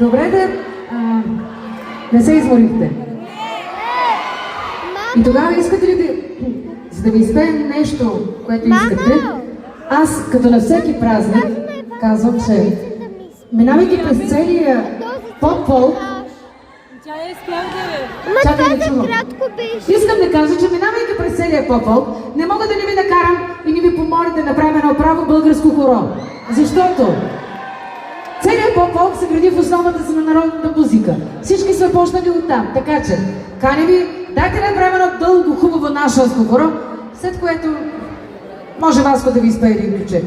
Добре да не се изморихте. И тогава искате ли за да ви изпеем нещо, което искате, аз като на всеки празник казвам, че минавайки през целия поп-фолк, чакай да чувам. Искам да кажа, че минавайки през целия поп-фолк, не мога да не ви накарам и не ви помоля да направим едно право българско хоро. Защото целият поп-фолк се гради в основата си на народната музика. Всички сме почнали оттам, така че каня ви, дайте да направим едно дълго, хубаво нашанско хоро, след което може Васко да ви изпее един ключе.